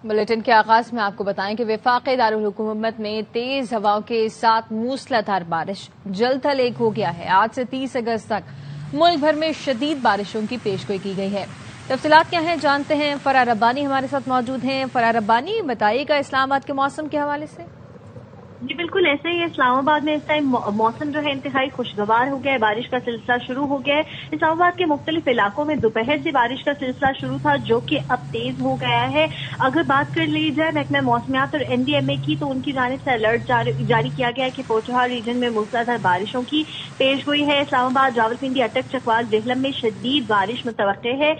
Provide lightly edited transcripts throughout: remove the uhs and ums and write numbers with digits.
Bulletin کے آغاز میں آپ کو بتائیں کہ وفاقی دارالحکومت میں تیز ہواؤں کے ساتھ موسلادھار بارش جلد تل ایک ہو گیا ہے۔ آج سے 30 اگست تک ملک بھر میں شدید بارشوں کی پیشگوئی کی گئی ہے۔ تفصیلات کیا ہیں جانتے ہیں، فرا ربانی ہمارے ساتھ موجود ہیں۔ فرا ربانی، بتائیے گا اسلام آباد کے موسم کے حوالے سے۔ جی بالکل ایسا ہی ہے، اسلام آباد میں اس ٹائم موسم جو ہے انتہائی خوشگوار ہو گیا ہے، بارش کا سلسلہ شروع ہو گیا ہے۔ اسلام آباد کے مختلف علاقوں میں دوپہر سے بارش کا سلسلہ شروع تھا جو کہ اب تیز ہو گیا ہے۔ اگر بات کر لی جائے محکمہ موسمیات اور NDMA کی تو ان کی جانب سے الرٹ جاری کیا گیا ہے کہ پوچوہار ریجن میں موسلادھار بارشوں کی پیش گوئی ہے۔ اسلام آباد، راولپنڈی، اٹک، چکوال، جہلم میں شدید بارش متوقع ہے۔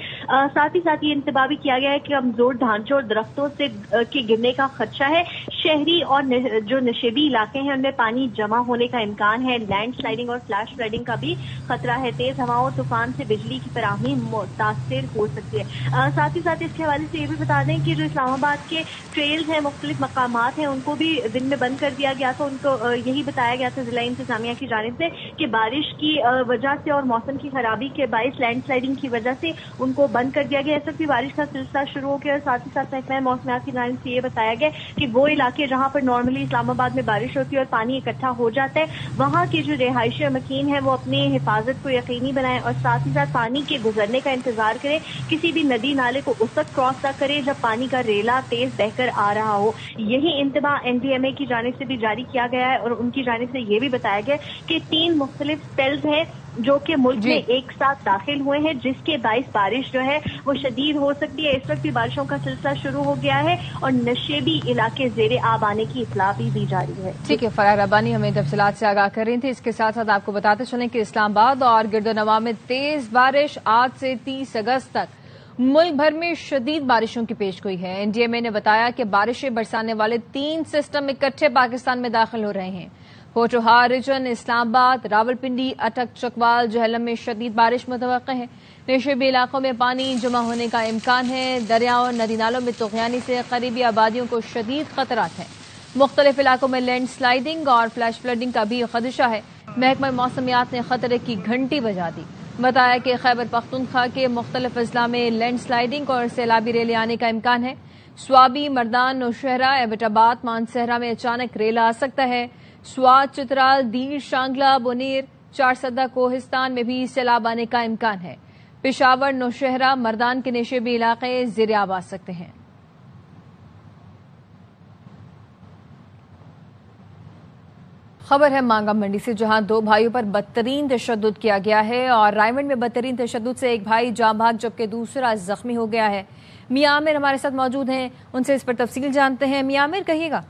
ساتھ ہی ساتھ یہ انتباہ بھی کیا گیا ہے کہ کمزور ڈھانچوں اور درختوں سے کے گرنے کا خدشہ ہے۔ شہری اور جو نشیبی علاقے ہیں ان میں پانی جمع ہونے کا امکان ہے۔ لینڈ سلائڈنگ اور فلیش فلڈنگ کا بھی خطرہ ہے۔ تیز ہواؤں اور طوفان سے بجلی کی فراہمی متاثر ہو سکتی ہے۔ ساتھ ہی ساتھ اس کے حوالے سے یہ بھی بتا دیں کہ جو اسلام آباد کے ٹریلز ہیں، مختلف مقامات ہیں، ان کو بھی دن میں بند کر دیا گیا تھا۔ ان کو یہی بتایا گیا تھا ضلع انتظامیہ کی جانب سے کہ بارش کی وجہ سے اور موسم کی خرابی کے باعث لینڈ سلائڈنگ کی وجہ سے ان کو بند کر دیا گیا۔ اس وقت بھی بارش کا سلسلہ شروع ہو گیا اور ساتھ ہی ساتھ محکمہ موسمیات کی جانب سے یہ بتایا گیا کہ وہ علاقے جہاں پر نارملی اسلام آباد میں بارش ہوتی ہے اور پانی اکٹھا ہو جاتا ہے، وہاں کے جو رہائشی مکین ہیں وہ اپنی حفاظت کو یقینی بنائیں اور ساتھ ہی ساتھ پانی کے گزرنے کا انتظار کریں۔ کسی بھی ندی نالے کو اس وقت کراس نہ کریں جب پانی کا ریلا تیز بہ کر آ رہا ہو۔ یہی انتباہ NDMA کی جانب سے بھی جاری کیا گیا ہے اور ان کی جانب سے یہ بھی بتایا گیا کہ 3 مختلف سپیلز ہیں جو کہ ملک میں ایک ساتھ داخل ہوئے ہیں، جس کے باعث بارش جو ہے وہ شدید ہو سکتی ہے۔ اس وقت بھی بارشوں کا سلسلہ شروع ہو گیا ہے اور نشیبی علاقے زیر آب آنے کی اطلاع بھی جاری ہے۔ ٹھیک ہے، فرا ربانی ہمیں تفصیلات سے آگاہ کر رہی تھی۔ اس کے ساتھ ساتھ آپ کو بتاتے چلیں کہ اسلام آباد اور گرد و نواح میں تیز بارش آج سے 30 اگست تک ملک بھر میں شدید بارشوں کی پیشگوئی ہے۔ NDMA نے بتایا کہ بارشیں برسانے والے 3 سسٹم اکٹھے پاکستان میں داخل ہو رہے ہیں۔ پوچوہار ریجن، اسلام آباد، راولپنڈی، اٹک، چکوال، جہلم میں شدید بارش متوقع ہے۔ نشیبی علاقوں میں پانی جمع ہونے کا امکان ہے۔ دریاؤں اور ندی نالوں میں طغیانی سے قریبی آبادیوں کو شدید خطرات ہیں۔ مختلف علاقوں میں لینڈ سلائڈنگ اور فلیش فلڈنگ کا بھی خدشہ ہے۔ محکمہ موسمیات نے خطرے کی گھنٹی بجا دی، بتایا کہ خیبر پختونخوا کے مختلف اضلاع میں لینڈ سلائڈنگ اور سیلابی ریلے آنے کا امکان ہے۔ سوابی، مردان، نوشہرہ، ایبٹ آباد، مانسہرہ میں اچانک ریلا آ سکتا ہے۔ سوات، چترال، دیر، شانگلہ، بونیر، چارسدہ، کوہستان میں بھی سیلاب آنے کا امکان ہے۔ پشاور، نوشہرہ، مردان کے نشیبی علاقے زیر آب آ سکتے ہیں۔ خبر ہے مانگا منڈی سے، جہاں 2 بھائیوں پر بدترین تشدد کیا گیا ہے اور رائمنڈ میں بدترین تشدد سے ایک بھائی جاں بھاگ جبکہ دوسرا زخمی ہو گیا ہے۔ میاں عامر ہمارے ساتھ موجود ہیں، ان سے اس پر تفصیل جانتے ہیں۔ میاں عامر، کہیے گا۔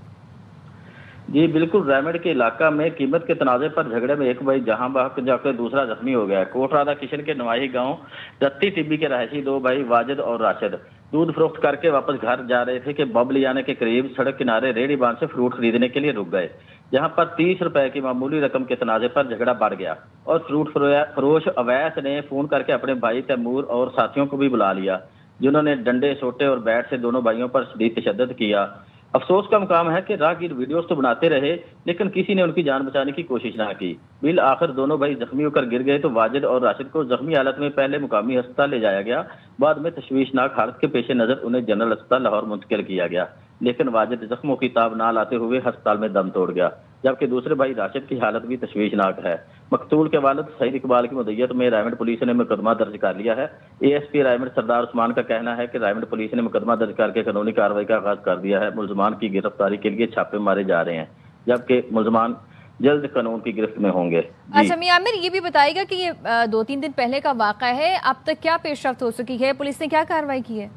جی بالکل، رائمنڈ کے علاقہ میں قیمت کے تنازع پر جھگڑے میں ایک بھائی جہاں بحق جبکہ دوسرا زخمی ہو گیا۔ کوٹ رادا کشن کے نواحی گاؤں رتی ٹبی کے رہائشی 2 بھائی واجد اور راشد دودھ فروخت کر کے واپس گھر جا رہے تھے کہ ببلیانے کے قریب سڑک کنارے ریڑھی بان سے فروٹ خریدنے کے لیے رک گئے، جہاں پر 30 روپے کی معمولی رقم کے تنازع پر جھگڑا بڑھ گیا اور فروٹ فروش اویس نے فون کر کے اپنے بھائی تیمور اور ساتھیوں کو بھی بلا لیا، جنہوں نے ڈنڈے، سوٹے اور بیٹ سے دونوں بھائیوں پر شدید تشدد کیا۔ افسوس کا مقام ہے کہ راہگیر ویڈیوز تو بناتے رہے لیکن کسی نے ان کی جان بچانے کی کوشش نہ کی۔ بالآخر دونوں بھائی زخمی ہو کر گر گئے تو واجد اور راشد کو زخمی حالت میں پہلے مقامی ہسپتال لے جایا گیا، بعد میں تشویشناک حالت کے پیش نظر انہیں جنرل ہسپتال لاہور منتقل کیا گیا، لیکن واجد زخموں کی تاب نہ لاتے ہوئے ہسپتال میں دم توڑ گیا، جبکہ دوسرے بھائی راشد کی حالت بھی تشویشناک ہے۔ مقتول کے والد سعید اقبال کی مدعیت میں رائمنڈ پولیس نے مقدمہ درج کر لیا ہے۔ ASP رائمنڈ سردار عثمان کا کہنا ہے کہ رائمنڈ پولیس نے مقدمہ درج کر کے قانونی کارروائی کا آغاز کر دیا ہے۔ ملزمان کی گرفتاری کے لیے چھاپے مارے جا رہے ہیں، جبکہ ملزمان جلد قانون کی گرفت میں ہوں گے۔ اچھا میاں عامر، یہ بھی بتائے گا کہ یہ 2-3 دن پہلے کا واقعہ ہے، اب تک کیا پیش رفت ہو سکی ہے؟ پولیس نے کیا کارروائی کی ہے؟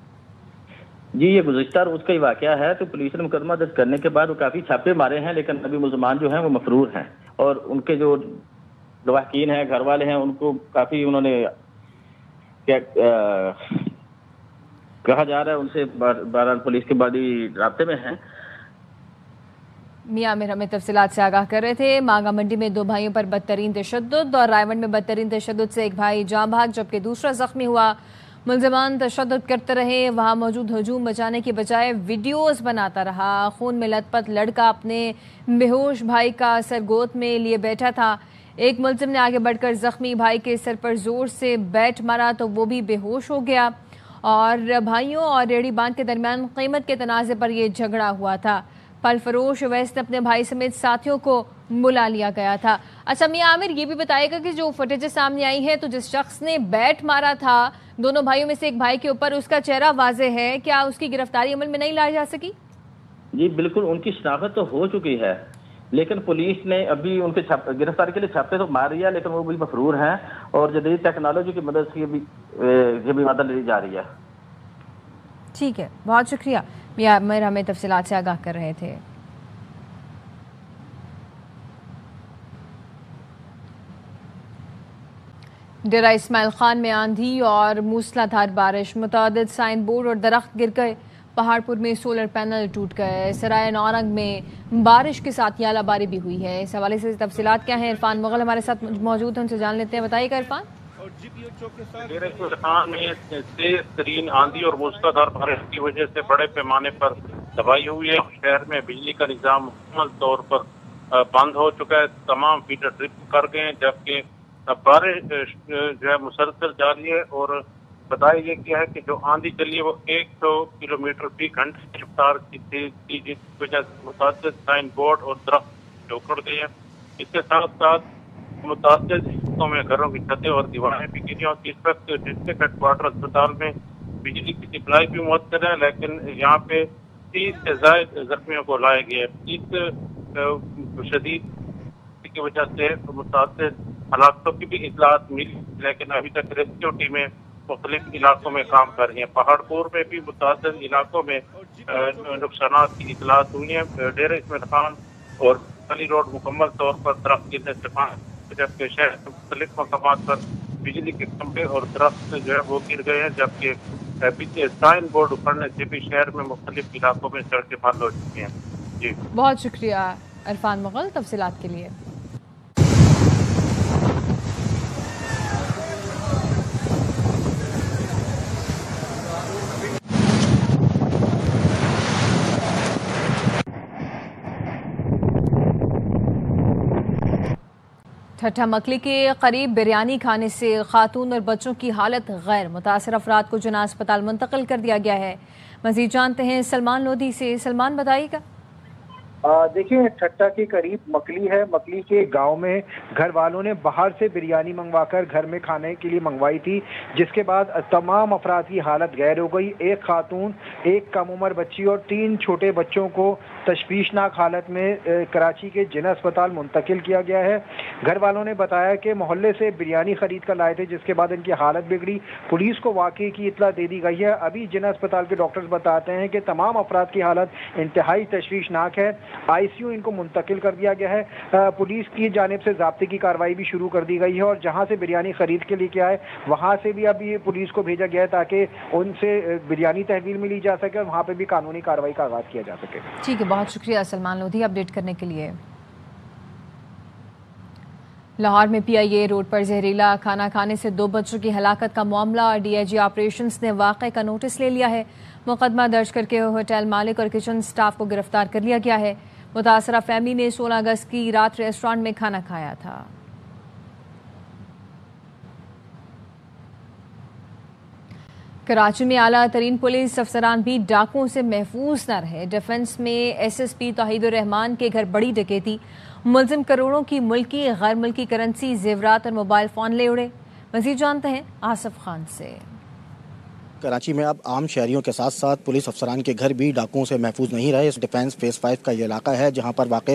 جی یہ گزشتہ روز کا ہی واقعہ ہے، تو پولیس نے مقدمہ درج کرنے کے بعد وہ کافی چھاپے مارے ہیں، لیکن ابھی ملزمان جو ہیں وہ مفرور ہیں اور ان کے جو لواحقین ہیں، گھر والے ہیں، ان کو کافی انہوں نے کہا جا رہا ہے ان سے بہرحال پولیس کے بڑی رابطے میں ہیں۔ میاں عامر ہمیں تفصیلات سے آگاہ کر رہے تھے۔ مانگا منڈی میں 2 بھائیوں پر بدترین تشدد اور رائمنڈ میں بدترین تشدد سے ایک بھائی جاں بھاگ جبکہ دوسرا زخمی ہوا۔ ملزمان تشدد کرتے رہے، وہاں موجود ہجوم بچانے کی بجائے ویڈیوز بناتا رہا۔ خون میں لت پت لڑکا اپنے بے ہوش بھائی کا سر گود میں لیے بیٹھا تھا۔ ایک ملزم نے آگے بڑھ کر زخمی بھائی کے سر پر زور سے بیٹ مارا تو وہ بھی بے ہوش ہو گیا اور بھائیوں اور ریڑھی بانٹ کے درمیان قیمت کے تنازع پر یہ جھگڑا ہوا تھا. پھل فروش اویس نے اپنے بھائی سمیت ساتھیوں کو بلا لیا گیا تھا. اچھا میاں عامر، یہ بھی بتائے گا کہ جو فوٹیج سامنے آئی ہے تو جس شخص نے بیٹ مارا تھا دونوں بھائیوں میں سے ایک بھائی کے اوپر، اس کا چہرہ واضح ہے، کیا اس کی گرفتاری عمل میں نہیں لائی جا سکی؟ جی بالکل، ان کی شناخت تو ہو چکی ہے، لیکن پولیس نے ابھی ان کے گرفتاری کے لیے چھاپے تو مار رہی ہے، لیکن وہ بھی مفرور ہیں اور جدید ٹیکنالوجی کی مدد سے بھی مدد لی جا رہی ہے. ٹھیک ہے، بہت شکریہ میاں عامر، ہمیں تفصیلات سے آگاہ کر رہے تھے. ڈیرہ اسماعیل خان میں آندھی اور موسلا دھار بارش، متعدد سائن بورڈ اور درخت گر گئے. پہاڑ پور میں سولر پینل ٹوٹ گئے. سرائے نورنگ میں بارش کے ساتھ ژالہ باری بھی ہوئی ہے. اس حوالے سے تفصیلات کیا ہیں؟ عرفان مغل ہمارے ساتھ موجود ہیں، ان سے جان لیتے ہیں. بتائیے گا عرفان. ڈیرہ اسماعیل خان میں تیز ترین آندھی اور موسلا دھار بارش کی وجہ سے بڑے پیمانے پر تباہی ہوئی ہے. شہر میں بجلی کا نظام مکمل طور پر بند ہو چکا ہے. تمام فیڈر ٹرپ کر گئے ہیں، جبکہ بارش جو ہے مسلسل جاری ہے. اور بتایا یہ کیا ہے کہ جو آندھی چلی ہے وہ 100 کلومیٹر فی گھنٹے کی رفتار کی تیز تھی، جس وجہ سے متعدد سائن بورڈ اور درخت اکھڑ گئے ہیں. اس کے ساتھ ساتھ متعدد حصوں میں گھروں کی چھتیں اور دیواریں بھی گری. اور اس وقت ڈسٹرکٹ ہیڈ کوارٹر اسپتال میں بجلی کی سپلائی بھی معطل ہے، لیکن یہاں پہ 30 سے زائد زخمیوں کو لایا گیا ہے. اس شدید کی وجہ سے متعدد ہلاکتوں کی بھی اطلاعات ملی، لیکن ابھی تک ریسکیو ٹیمیں مختلف علاقوں میں کام کر رہی ہیں. پہاڑ پور میں بھی متعدد علاقوں میں نقصانات کی اطلاعات ہوئی ہیں. ڈیرہ اسماعیل خان اور علی روڈ مکمل طور پر درخت گرنے سے جبکہ شہر کے مختلف مقامات پر بجلی کے کھمبے اور درخت جو ہے وہ گر گئے ہیں، جبکہ سائن بورڈ اکھڑنے سے بھی شہر میں مختلف علاقوں میں سڑکیں بند ہو چکی ہیں. جی بہت شکریہ عرفان مغل تفصیلات کے لیے. ٹھٹھہ مکلی کے قریب بریانی کھانے سے خاتون اور بچوں کی حالت غیر، متاثر افراد کو جناح اسپتال منتقل کر دیا گیا ہے. مزید جانتے ہیں سلمان لودھی سے. سلمان بتائیے گا. دیکھیں، ٹھٹھہ کے قریب مکلی ہے. مکلی کے گاؤں میں گھر والوں نے باہر سے بریانی منگوا کر گھر میں کھانے کے لیے منگوائی تھی، جس کے بعد تمام افراد کی حالت غیر ہو گئی. ایک خاتون، ایک کم عمر بچی اور 3 چھوٹے بچوں کو تشویشناک حالت میں کراچی کے جناح اسپتال منتقل کیا گیا ہے. گھر والوں نے بتایا کہ محلے سے بریانی خرید کر لائے تھے، جس کے بعد ان کی حالت بگڑی. پولیس کو واقعے کی اطلاع دے دی گئی ہے. ابھی جناح اسپتال کے ڈاکٹرز بتاتے ہیں کہ تمام افراد کی حالت انتہائی تشویشناک ہے. ICU ان کو منتقل کر دیا گیا ہے. پولیس کی جانب سے ضابطے کی کارروائی بھی شروع کر دی گئی ہے اور جہاں سے بریانی خرید کے لے کے آئے وہاں سے بھی ابھی پولیس کو بھیجا گیا ہے تاکہ ان سے بریانی تحویل میں لی جا سکے اور وہاں پہ بھی قانونی کارروائی کا آغاز کیا جا سکے. ٹھیک ہے، بہت شکریہ سلمان لودھی اپڈیٹ کرنے کے لیے. لاہور میں PIA روڈ پر زہریلا کھانا کھانے سے 2 بچوں کی ہلاکت کا معاملہ DIG آپریشنز نے واقعے کا نوٹس لے لیا ہے. مقدمہ درج کر کے ہوٹل مالک اور کچن سٹاف کو گرفتار کر لیا گیا ہے. متاثرہ فیملی نے 16 اگست کی رات ریسٹورانٹ میں کھانا کھایا تھا. کراچی میں اعلیٰ ترین پولیس افسران بھی ڈاکوؤں سے محفوظ نہ رہے. ڈیفنس میں SSP توحید الرحمان کے گھر بڑی ڈکیتی، ملزم کروڑوں کی ملکی غیر ملکی کرنسی، زیورات اور موبائل فون لے اڑے. مزید جانتے ہیں آصف خان سے. کراچی میں اب عام شہریوں کے ساتھ ساتھ پولیس افسران کے گھر بھی ڈاکوؤں سے محفوظ نہیں رہے. اس ڈیفنس فیز 5 کا یہ علاقہ ہے جہاں پر واقع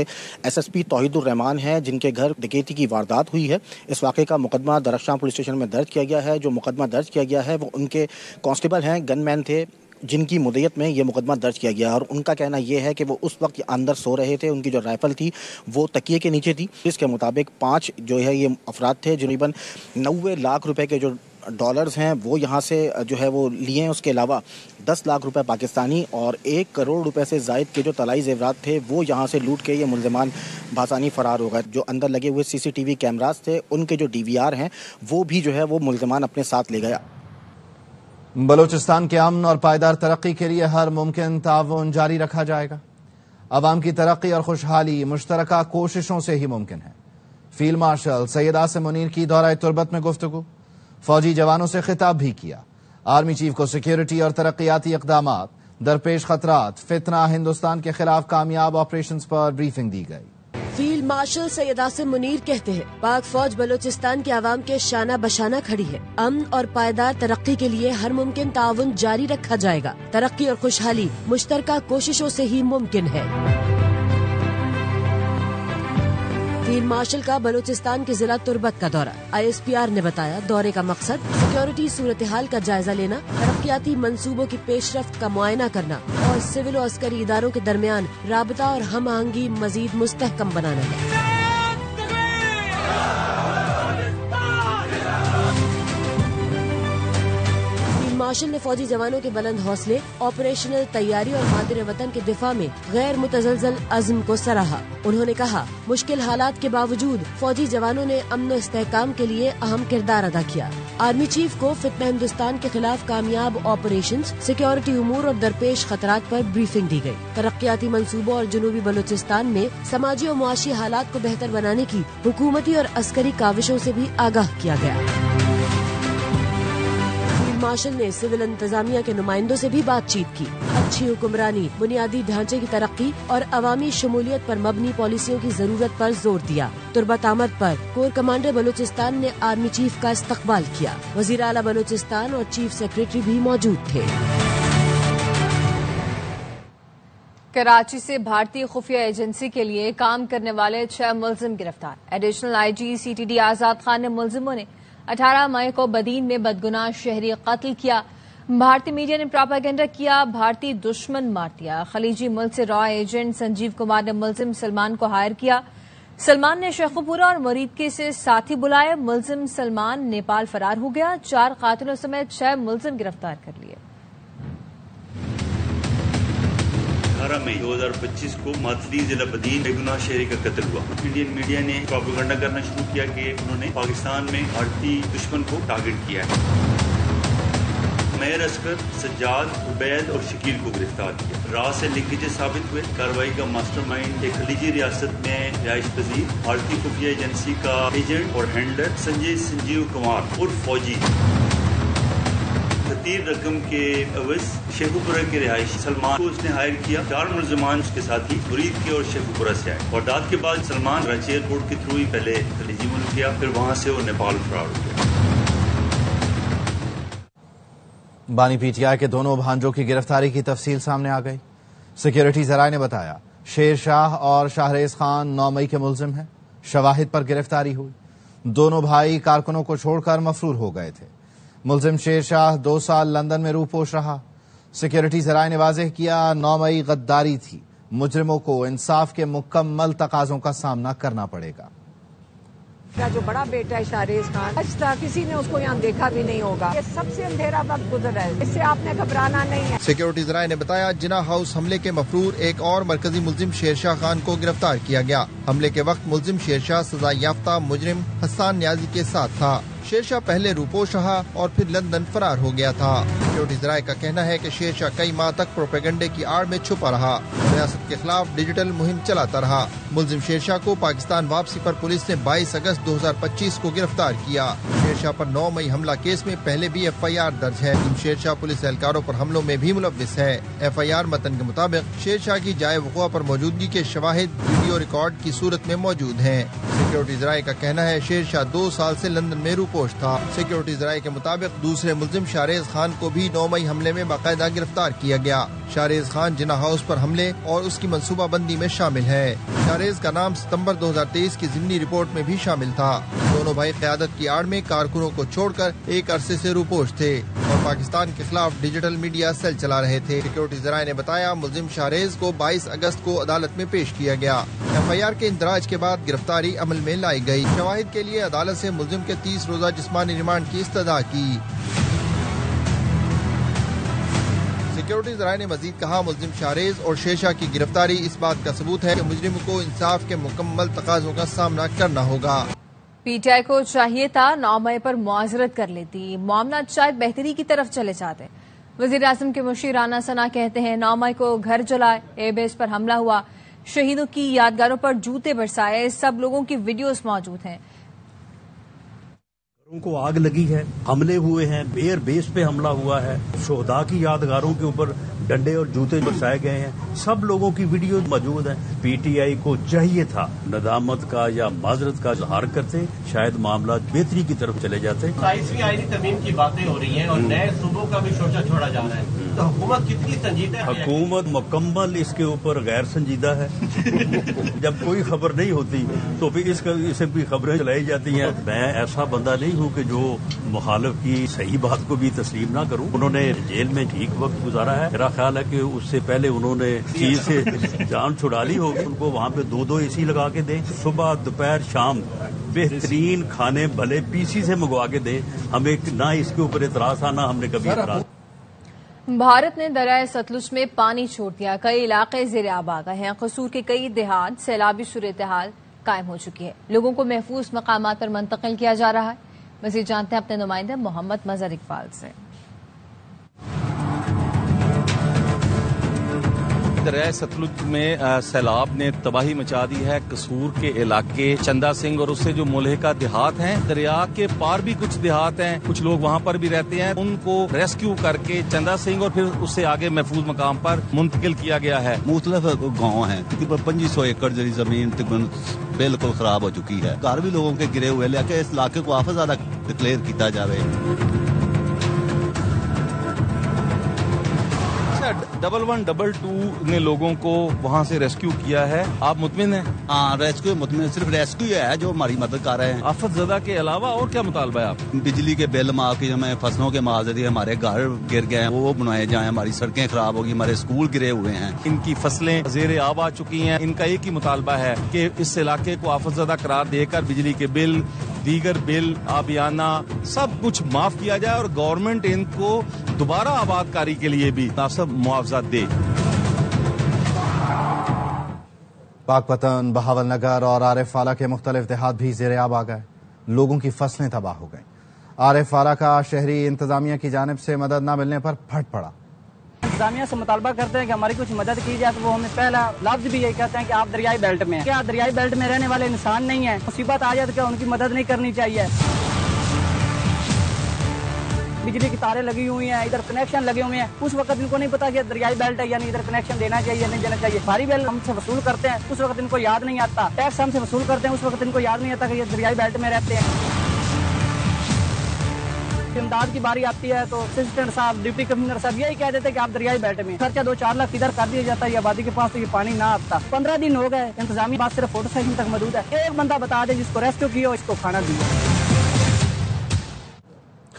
SSP توحید الرحمان ہے، جن کے گھر ڈکیتی کی واردات ہوئی ہے. اس واقعے کا مقدمہ درخشاں پولیس اسٹیشن میں درج کیا گیا ہے. جو مقدمہ درج کیا گیا ہے وہ ان کے کانسٹیبل ہیں، گن مین تھے، جن کی مدیت میں یہ مقدمہ درج کیا گیا. اور ان کا کہنا یہ ہے کہ وہ اس وقت اندر سو رہے تھے، ان کی جو رائفل تھی وہ تکیے کے نیچے تھی. اس کے مطابق 5 جو ہے یہ افراد تھے. جنوباً 90 لاکھ روپے کے جو ڈالرز ہیں وہ یہاں سے جو ہے وہ لیے ہیں. اس کے علاوہ 10 لاکھ روپے پاکستانی اور 1 کروڑ روپے سے زائد کے جو طلائی زیورات تھے وہ یہاں سے لوٹ کے یہ ملزمان بآسانی فرار ہو گئے. جو اندر لگے ہوئے CCTV کیمراز تھے ان کے جو DVR ہیں وہ بھی جو ہے وہ ملزمان اپنے ساتھ لے گیا. بلوچستان کے امن اور پائیدار ترقی کے لیے ہر ممکن تعاون جاری رکھا جائے گا. عوام کی ترقی اور خوشحالی مشترکہ کوششوں سے ہی ممکن ہے. فیلڈ مارشل سید عاصم منیر کی دورہ تربت میں گفتگو، فوجی جوانوں سے خطاب بھی کیا. آرمی چیف کو سیکیورٹی اور ترقیاتی اقدامات، درپیش خطرات، فتنہ ہندوستان کے خلاف کامیاب آپریشنز پر بریفنگ دی گئی۔ فیلڈ مارشل سید عاصم منیر کہتے ہیں پاک فوج بلوچستان کے عوام کے شانہ بشانہ کھڑی ہے۔ امن اور پائیدار ترقی کے لیے ہر ممکن تعاون جاری رکھا جائے گا۔ ترقی اور خوشحالی مشترکہ کوششوں سے ہی ممکن ہے۔ فیلڈ مارشل کا بلوچستان کے ضلع تربت کا دورہ، ISPR نے بتایا دورے کا مقصد سیکیورٹی صورتحال کا جائزہ لینا، ترقیاتی منصوبوں کی پیش رفت کا معائنہ کرنا اور سول و عسکری اداروں کے درمیان رابطہ اور ہم آہنگی مزید مستحکم بنانا ہے۔ مارشل نے فوجی جوانوں کے بلند حوصلے، آپریشنل تیاری اور مادر وطن کے دفاع میں غیر متزلزل عزم کو سراہا۔ انہوں نے کہا مشکل حالات کے باوجود فوجی جوانوں نے امن و استحکام کے لیے اہم کردار ادا کیا۔ آرمی چیف کو فتنہ ہندوستان کے خلاف کامیاب آپریشنز، سیکیورٹی امور اور درپیش خطرات پر بریفنگ دی گئی۔ ترقیاتی منصوبوں اور جنوبی بلوچستان میں سماجی اور معاشی حالات کو بہتر بنانے کی حکومتی اور عسکری کاوشوں سے بھی آگاہ کیا گیا۔ مارشل نے سول انتظامیہ کے نمائندوں سے بھی بات چیت کی۔ اچھی حکمرانی، بنیادی ڈھانچے کی ترقی اور عوامی شمولیت پر مبنی پالیسیوں کی ضرورت پر زور دیا۔ تربت آمد پر کور کمانڈر بلوچستان نے آرمی چیف کا استقبال کیا۔ وزیر اعلیٰ بلوچستان اور چیف سیکریٹری بھی موجود تھے۔ کراچی سے بھارتی خفیہ ایجنسی کے لیے کام کرنے والے 6 ملزم گرفتار۔ ایڈیشنل IG CTD آزاد خان نے ملزموں نے 18 مئی کو بدین میں بدگناہ شہری قتل کیا۔ بھارتی میڈیا نے پراپیگنڈا کیا، بھارتی دشمن مار دیا۔ خلیجی ملک سے را ایجنٹ سنجیو کمار نے ملزم سلمان کو ہائر کیا۔ سلمان نے شیخوپورہ اور مریدکی سے ساتھی بلائے۔ ملزم سلمان نیپال فرار ہو گیا۔ 4 قاتلوں سمیت 6 ملزم گرفتار کر لیے۔ 18 مئی 2025 کو ماتلی ضلع بدین بے گناہ شہری کا قتل ہوا۔ انڈین میڈیا نے پروپیگنڈا کرنا شروع کیا کہ انہوں نے پاکستان میں بھارتی دشمن کو ٹارگٹ کیا ہے۔ مہر اسکر، سجاد، عبید اور شکیل کو گرفتار کیا۔ راہ سے لنکیجز ثابت ہوئے۔ کارروائی کا ماسٹر مائنڈ ایک خلیجی ریاست میں رہائش پذیر بھارتی خفیہ ایجنسی کا ایجنٹ اور ہینڈلر سنجیو کمار اور فوجی 30 رقم کے عوض شیخوپورہ کے رہائشی سلمان کو اس نے ہائر کیا۔ 4 ملزمان اس کے ساتھی مرید کے اور شیخوپورہ سے آئے۔ واردات کے بعد سلمان کراچی ایئرپورٹ کے تھرو ہی پہلے خلیجی ملک گیا، پھر وہاں سے وہ نیپال فرار ہو گیا۔ بانی PTI کے دونوں بھانجوں کی گرفتاری کی تفصیل سامنے آ گئی۔ سیکیورٹی ذرائع نے بتایا شیر شاہ اور شاہریز خان 9 مئی کے ملزم ہیں۔ شواہد پر گرفتاری ہوئی۔ دونوں بھائی کارکنوں کو چھوڑ کر مفرور ہو گئے تھے۔ ملزم شیر شاہ 2 سال لندن میں روپوش رہا۔ سیکیورٹی ذرائع نے واضح کیا 9 مئی غداری تھی۔ مجرموں کو انصاف کے مکمل تقاضوں کا سامنا کرنا پڑے گا۔ میرا جو بڑا بیٹا ہے شاہریز خان، آج تک کسی نے اس کو یہاں دیکھا بھی نہیں ہوگا۔ یہ سب سے اندھیرا وقت گزر ہے، اس سے آپ نے گھبرانا نہیں ہے۔ سیکیورٹی ذرائع نے بتایا جناح ہاؤس حملے کے مفرور ایک اور مرکزی ملزم شیر شاہ خان کو گرفتار کیا گیا۔ حملے کے وقت ملزم شیر شاہ سزا یافتہ مجرم حسان نیازی کے ساتھ تھا۔ شیر شاہ پہلے روپوش رہا اور پھر لندن فرار ہو گیا تھا۔ سیکیورٹی ذرائع کا کہنا ہے کہ شیر شاہ کئی ماہ تک پروپیگنڈے کی آڑ میں چھپا رہا، ریاست کے خلاف ڈیجیٹل مہم چلاتا رہا۔ ملزم شیر شاہ کو پاکستان واپسی پر پولیس نے 22 اگست 2025 کو گرفتار کیا۔ شیر شاہ پر 9 مئی حملہ کیس میں پہلے بھی FIR درج ہے۔ شیر شاہ پولیس اہلکاروں پر حملوں میں بھی ملوث ہے۔ FIR متن کے مطابق شیر شاہ کی جائے وقوع پر موجودگی کے شواہد ویڈیو ریکارڈ کی صورت میں موجود ہیں۔ سیکیورٹی ذرائع کا کہنا ہے شیر شاہ 2 سال سے لندن میں روپوش تھا۔ سیکیورٹی ذرائع کے مطابق دوسرے ملزم شاہریز خان کو بھی 9 مئی حملے میں باقاعدہ گرفتار کیا گیا۔ شاہریز خان جناح ہاؤس پر حملے اور اس کی منصوبہ بندی میں شامل ہے۔ شاہریز کا نام ستمبر 2023 کی ضمنی رپورٹ میں بھی شامل تھا۔ دونوں بھائی قیادت کی آڑ میں کارکنوں کو چھوڑ کر ایک عرصے سے روپوش تھے اور پاکستان کے خلاف ڈیجیٹل میڈیا سیل چلا رہے تھے۔ سیکیورٹی ذرائع نے بتایا ملزم شاہریز کو 22 اگست کو عدالت میں پیش کیا گیا۔ FIR کے اندراج کے بعد گرفتاری عمل میں لائی گئی۔ شواہد کے لیے عدالت سے ملزم کے 30 روزہ جسمانی ریمانڈ کی استدعا کی۔ سیکیورٹی ذرائع نے مزید کہا ملزم شاہریز اور شیر شاہ کی گرفتاری اس بات کا ثبوت ہے کہ مجرموں کو انصاف کے مکمل تقاضوں کا سامنا کرنا ہوگا۔ PTI کو چاہیے تھا 9 مئی پر معذرت کر لیتی، معاملات شاید بہتری کی طرف چلے جاتے۔ وزیر اعظم کے مشیر رانا ثنا کہتے ہیں 9 مئی کو گھر جلائے، ایئر بیس پر حملہ ہوا، شہیدوں کی یادگاروں پر جوتے برسائے، سب لوگوں کی ویڈیوز موجود ہیں۔ ان کو آگ لگی ہے, حملے ہوئے ہیں, ایئر بیس پہ حملہ ہوا ہے, شہداء کی یادگاروں کے اوپر ڈنڈے اور جوتے برسائے گئے ہیں. سب لوگوں کی ویڈیو موجود ہیں. پی ٹی آئی کو چاہیے تھا ندامت کا یا معذرت کا اظہار کرتے, شاید معاملات بہتری کی طرف چلے جاتے. 27ویں آئینی ترمیم کی باتیں ہو رہی ہیں اور نئے صوبوں کا بھی شوشہ چھوڑا جا رہا ہے, تو حکومت کتنی سنجیدہ ہے؟ حکومت مکمل اس کے اوپر غیر سنجیدہ ہے. جب کوئی خبر نہیں ہوتی تو پھر اسے بھی خبریں چلائی جاتی ہیں. میں ایسا بندہ نہیں ہوں کہ جو مخالف کی صحیح بات کو بھی تسلیم نہ کروں. انہوں نے جیل میں ٹھیک وقت گزارا ہے. میرا خیال ہے کہ اس سے پہلے انہوں نے چیز سے جان چھڑا لی ہوگی. ان کو وہاں پہ 2 اے سی لگا کے دیں, صبح دوپہر شام بہترین کھانے بھلے پی سی سے منگوا کے دیں. ہمیں نہ اس کے اوپر اعتراض آنا, ہم نے کبھی اعتراض. بھارت نے دریائے ستلج میں پانی چھوڑ دیا, کئی علاقے زیر آب آ گئے ہیں. قصور کے کئی دیہات سیلابی صورتحال قائم ہو چکی ہے. لوگوں کو محفوظ مقامات پر منتقل کیا جا رہا ہے. مزید جانتے ہیں اپنے نمائندے محمد مظہر اقبال سے. دریائے ستلج میں سیلاب نے تباہی مچا دی ہے. قصور کے علاقے, چندا سنگھ اور اس سے جو ملحقہ دیہات ہیں, دریا کے پار بھی کچھ دیہات ہیں, کچھ لوگ وہاں پر بھی رہتے ہیں. ان کو ریسکیو کر کے چندا سنگھ اور پھر اس سے آگے محفوظ مقام پر منتقل کیا گیا ہے. مختلف گاؤں ہیں, تقریباً 2500 ایکڑ جری زمین تقریباً بالکل خراب ہو چکی ہے. گھر بھی لوگوں کے گرے ہوئے, لیکن اس علاقے کو آفت زیادہ ڈکلیئر کیا جاوے. 1122 نے لوگوں کو وہاں سے ریسکیو کیا ہے. آپ مطمئن ہیں؟ ہاں, ریسکیو مطمئن, صرف ریسکیو ہے جو ہماری مدد کر رہے ہیں. آفت زدہ کے علاوہ اور کیا مطالبہ ہے آپ؟ بجلی کے بل معاف کی, ہمیں فصلوں کے معاوضے, ہمارے گھر گر گئے ہیں وہ بنائے جائیں, ہماری سڑکیں خراب ہوگی, ہمارے اسکول گرے ہوئے ہیں. ان کی فصلیں زیر آب آ چکی ہیں. ان کا ایک ہی مطالبہ ہے کہ اس علاقے کو آفت زدہ قرار دے کر بجلی کے بل, دیگر بل, آبیانہ سب کچھ معاف کیا جائے اور گورنمنٹ ان کو دوبارہ آباد کاری کے لیے بھی مناسب معاوضہ دے. پاک پتن, بہاول نگر اور عارف والا کے مختلف دیہات بھی زیر آب آ گئے. لوگوں کی فصلیں تباہ ہو گئیں. عارف والا کا شہری انتظامیہ کی جانب سے مدد نہ ملنے پر پھٹ پڑا. انتظامیہ سے مطالبہ کرتے ہیں کہ ہماری کچھ مدد کی جائے, تو وہ ہمیں پہلا لفظ بھی یہی کہتے ہیں کہ آپ دریائی بیلٹ میں ہیں. کیا دریائی بیلٹ میں رہنے والے انسان نہیں ہیں؟ مصیبت آ جائے تو کیا ان کی مدد نہیں کرنی چاہیے؟ بجلی کی تاریں لگی ہوئی ہیں, ادھر کنیکشن لگے ہوئے ہیں. اس وقت ان کو نہیں پتا کہ دریائی بیلٹ ہے, یعنی ادھر کنیکشن دینا چاہیے نہیں دینا چاہیے. بھاری بل ہم سے وصول کرتے ہیں, اس وقت ان کو یاد نہیں آتا. ٹیکس ہم سے وصول کرتے ہیں, اس وقت ان کو یاد نہیں آتا کہ یہ دریائی بیلٹ میں رہتے ہیں. امداد کی باری آتی ہے تو اسسٹنٹ صاحب, ڈپٹی کمشنر صاحب یہی کہہ دیتے کہ آپ دریائی بیلٹ میں. خرچہ 2-4 لاکھ ادھر کر دیا جاتا ہے, آبادی کے پاس تو یہ پانی نہ آتا. 15 دن ہو گئے, انتظامی بات صرف فوٹو سیشن تک موجود ہے. ایک بندہ بتا دے جس کو ریسکیو کیا ہو, اس کو کھانا دیا.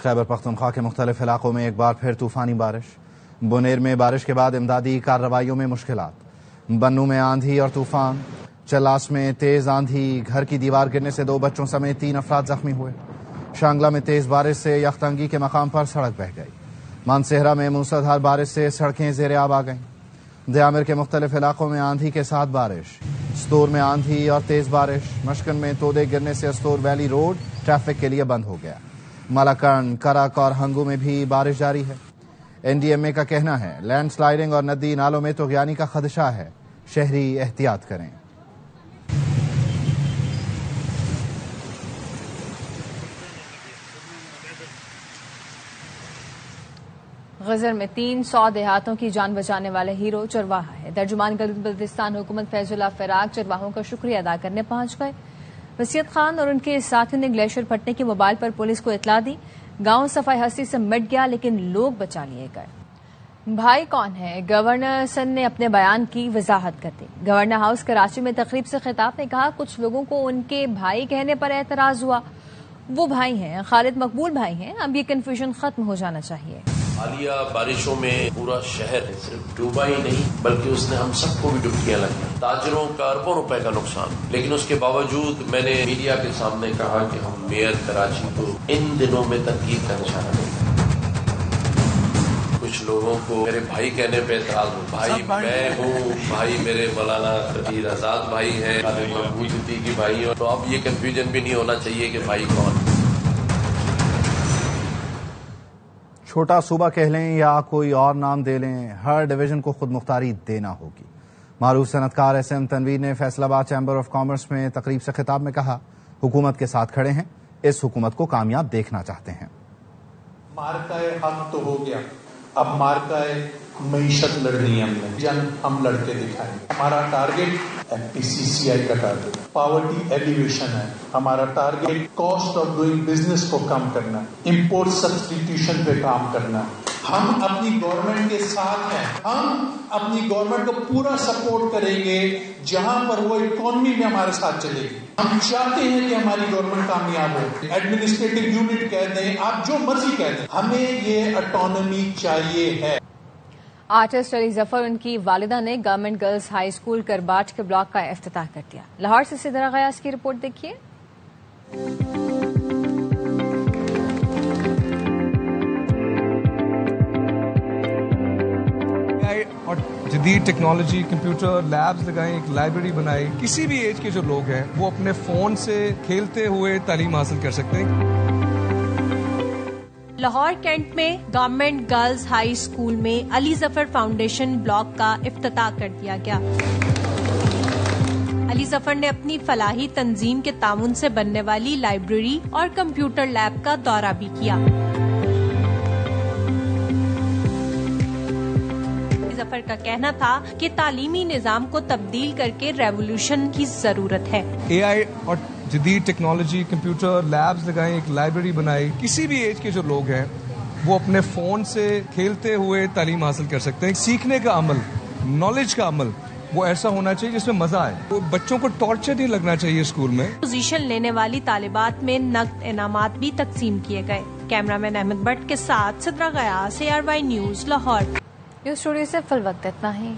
خیبر پختونخوا کے مختلف علاقوں میں ایک بار پھر طوفانی بارش. بونیر میں بارش کے بعد امدادی کارروائیوں میں مشکلات. بنو میں آندھی اور طوفان. چلاس میں تیز آندھی, گھر کی دیوار گرنے سے 2 بچوں سمیت 3 افراد زخمی ہوئے. شانگلہ میں تیز بارش سے یختنگی کے مقام پر سڑک بہہ گئی. مانسہرہ میں موسلادھار بارش سے سڑکیں زیر آب آ گئیں. دیامر کے مختلف علاقوں میں آندھی کے ساتھ بارش. استور میں آندھی اور تیز بارش. مشکن میں تودے گرنے سے استور ویلی روڈ ٹریفک کے لیے بند ہو گیا. مالاکنڈ, کرک اور ہنگو میں بھی بارش جاری ہے. این ڈی ایم اے کا کہنا ہے لینڈ سلائیڈنگ اور ندی نالوں میں طغیانی کا خدشہ ہے, شہری احتیاط کریں. غزر میں 300 دیہاتوں کی جان بچانے والے ہیرو چرواہا ہے. ترجمان بلوچستان حکومت فیض اللہ فراق چرواہوں کا شکریہ ادا کرنے پہنچ گئے. وسیعت خان اور ان کے ساتھیوں نے گلیشیئر پھٹنے کی موبائل پر پولیس کو اطلاع دی. گاؤں صفائی ہستی سے مٹ گیا لیکن لوگ بچا لیے گئے. بھائی کون ہے؟ گورنر سن نے اپنے بیان کی وضاحت کر دی. گورنر ہاؤس کراچی میں تقریب سے خطاب میں کہا کچھ لوگوں کو ان کے بھائی کہنے پر اعتراض ہوا. وہ بھائی ہیں, خالد مقبول بھائی ہیں. اب یہ کنفیوژن ختم ہو جانا چاہیے. حالیہ بارشوں میں پورا شہر صرف ڈوبا ہی نہیں بلکہ اس نے ہم سب کو بھی ڈبکیاں لگی. تاجروں کا اربوں روپے کا نقصان, لیکن اس کے باوجود میں نے میڈیا کے سامنے کہا کہ ہم میئر کراچی کو ان دنوں میں تنقید کا نشانہ دیں. کچھ لوگوں کو میرے بھائی کہنے پہ اعتراض ہو. بھائی میں ہوں, بھائی میرے مولانا رفیع آزاد بھائی ہیں, محبوب صدیقی بھائی ہیں. تو اب یہ کنفیوژن بھی نہیں ہونا چاہیے کہ بھائی کون. چھوٹا صوبہ کہہ لیں یا کوئی اور نام دے لیں, ہر ڈویژن کو خود مختاری دینا ہوگی. معروف صنعت کار ایس ایم تنویر نے فیصل آباد چیمبر آف کامرس میں تقریب سے خطاب میں کہا حکومت کے ساتھ کھڑے ہیں, اس حکومت کو کامیاب دیکھنا چاہتے ہیں۔ مارکہ حق تو ہو گیا، اب مارکہ معیشت لڑنی ہے، ہم لڑ کے دکھائیں گے۔ ہمارا ٹارگیٹ FPCCI کا ٹارگیٹ پاورٹی ایلیویشن ہے، ہمارا target cost of doing business کو کم کرنا، امپورٹ سبسٹیٹیوشن پہ کام کرنا۔ ہم اپنی گورنمنٹ کے ساتھ ہیں، ہم اپنی گورنمنٹ کو پورا سپورٹ کریں گے جہاں پر وہ اکانومی میں ہمارے ساتھ چلے گی۔ ہم چاہتے ہیں کہ ہماری گورنمنٹ کامیاب ہو، ایڈمنسٹریٹو یونٹ کہہ دیں، آپ جو مرضی کہہ دیں، ہمیں یہ اٹانومی چاہیے ہے۔ آرٹسٹ علی ظفر ان کی والدہ نے گورنمنٹ گرلز ہائی اسکول کرباٹ کے بلاک کا افتتاح کر دیا۔ لاہور سے سدرا غیاث کی رپورٹ دیکھیے۔ اور جدید ٹیکنالوجی، کمپیوٹر لیبز لگائیں، ایک لائبریری بنائی، کسی بھی ایج کے جو لوگ ہیں وہ اپنے فون سے کھیلتے ہوئے تعلیم حاصل کر سکتے ہیں۔ لاہور کینٹ میں گورنمنٹ گرلز ہائی اسکول میں علی ظفر فاؤنڈیشن بلاک کا افتتاح کر دیا گیا۔ علی ظفر نے اپنی فلاحی تنظیم کے تعاون سے بننے والی لائبریری اور کمپیوٹر لیب کا دورہ بھی کیا۔ علی ظفر کا کہنا تھا کہ تعلیمی نظام کو تبدیل کر کے ریولوشن کی ضرورت ہے۔ AI اور جدید ٹیکنالوجی، کمپیوٹر لیبز لگائیں، ایک لائبریری بنائی، کسی بھی ایج کے جو لوگ ہیں وہ اپنے فون سے کھیلتے ہوئے تعلیم حاصل کر سکتے ہیں۔ سیکھنے کا عمل، نالج کا عمل وہ ایسا ہونا چاہیے جس میں مزہ آئے، بچوں کو ٹارچر نہیں لگنا چاہیے اسکول میں۔ پوزیشن لینے والی طالبات میں نقد انعامات بھی تقسیم کیے گئے۔ کیمرہ مین احمد بٹ کے ساتھ سدرا غیاث، ARY news Lahore. News studio سے فی الوقت اتنا ہی۔